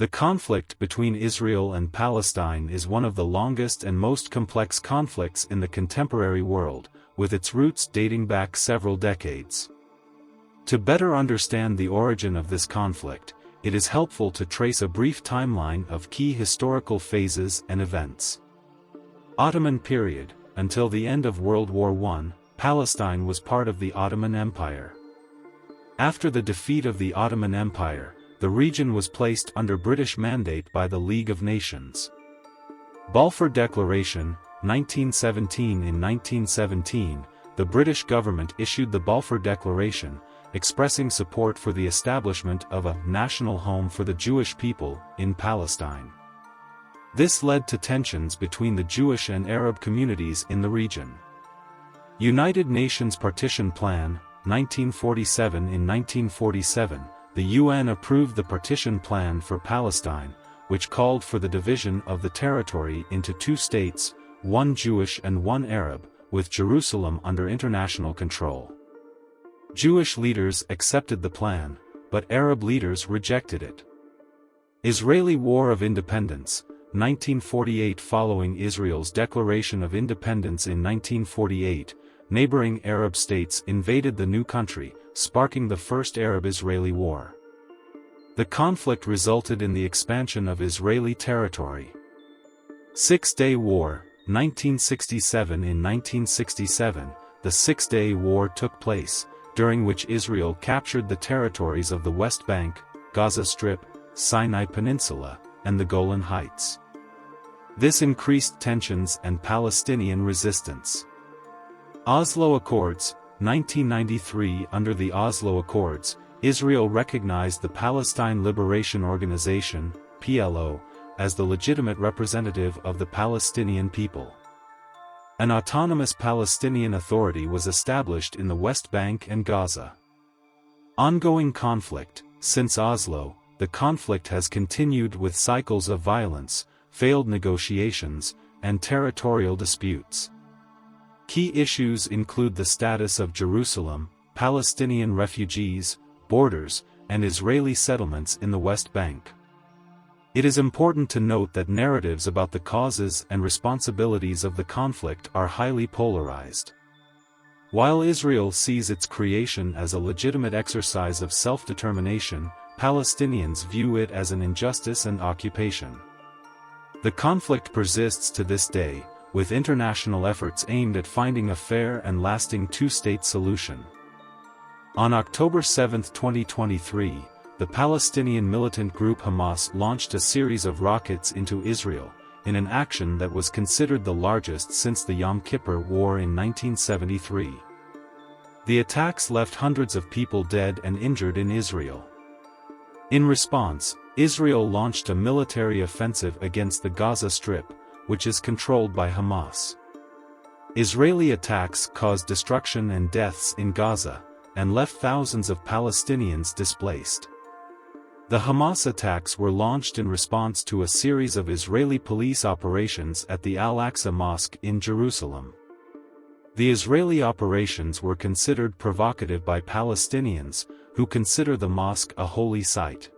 The conflict between Israel and Palestine is one of the longest and most complex conflicts in the contemporary world, with its roots dating back several decades. To better understand the origin of this conflict, it is helpful to trace a brief timeline of key historical phases and events. Ottoman period. Until the end of World War I, Palestine was part of the Ottoman Empire. After the defeat of the Ottoman Empire, the region was placed under British Mandate by the League of Nations. Balfour Declaration, 1917. In 1917, the British government issued the Balfour Declaration, expressing support for the establishment of a national home for the Jewish people in Palestine. This led to tensions between the Jewish and Arab communities in the region. United Nations Partition Plan, 1947. In 1947, the UN approved the Partition Plan for Palestine, which called for the division of the territory into two states, one Jewish and one Arab, with Jerusalem under international control. Jewish leaders accepted the plan, but Arab leaders rejected it. Israeli War of Independence, 1948. Following Israel's declaration of independence in 1948, neighboring Arab states invaded the new country, sparking the First Arab-Israeli War. The conflict resulted in the expansion of Israeli territory. Six-Day War, 1967. In 1967, the Six-Day War took place, during which Israel captured the territories of the West Bank, Gaza Strip, Sinai Peninsula, and the Golan Heights. This increased tensions and Palestinian resistance. Oslo Accords, 1993. Under the Oslo Accords, Israel recognized the Palestine Liberation Organization, PLO, as the legitimate representative of the Palestinian people. An autonomous Palestinian Authority was established in the West Bank and Gaza. Ongoing conflict. Since Oslo, the conflict has continued with cycles of violence, failed negotiations, and territorial disputes. Key issues include the status of Jerusalem, Palestinian refugees, borders, and Israeli settlements in the West Bank. It is important to note that narratives about the causes and responsibilities of the conflict are highly polarized. While Israel sees its creation as a legitimate exercise of self-determination, Palestinians view it as an injustice and occupation. The conflict persists to this day, with international efforts aimed at finding a fair and lasting two-state solution. On October 7, 2023, the Palestinian militant group Hamas launched a series of rockets into Israel, in an action that was considered the largest since the Yom Kippur War in 1973. The attacks left hundreds of people dead and injured in Israel. In response, Israel launched a military offensive against the Gaza Strip, which is controlled by Hamas. Israeli attacks caused destruction and deaths in Gaza, and left thousands of Palestinians displaced. The Hamas attacks were launched in response to a series of Israeli police operations at the Al-Aqsa Mosque in Jerusalem. The Israeli operations were considered provocative by Palestinians, who consider the mosque a holy site.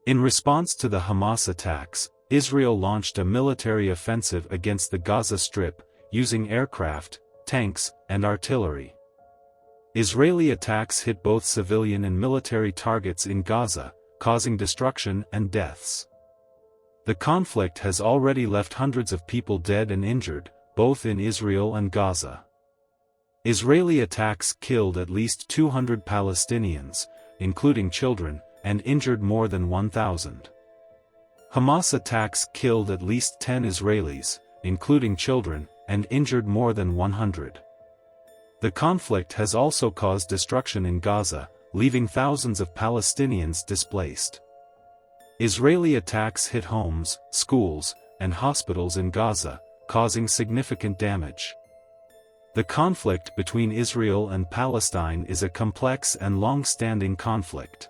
In response to the Hamas attacks, Israel launched a military offensive against the Gaza Strip, using aircraft, tanks, and artillery. Israeli attacks hit both civilian and military targets in Gaza, causing destruction and deaths. The conflict has already left hundreds of people dead and injured, both in Israel and Gaza. Israeli attacks killed at least 200 Palestinians, including children, and injured more than 1,000. Hamas attacks killed at least 10 Israelis, including children, and injured more than 100. The conflict has also caused destruction in Gaza, leaving thousands of Palestinians displaced. Israeli attacks hit homes, schools, and hospitals in Gaza, causing significant damage. The conflict between Israel and Palestine is a complex and long-standing conflict.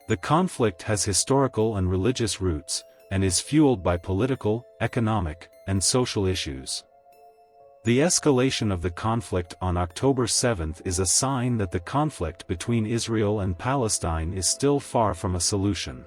The conflict has historical and religious roots, and is fueled by political, economic, and social issues. The escalation of the conflict on October 7 is a sign that the conflict between Israel and Palestine is still far from a solution.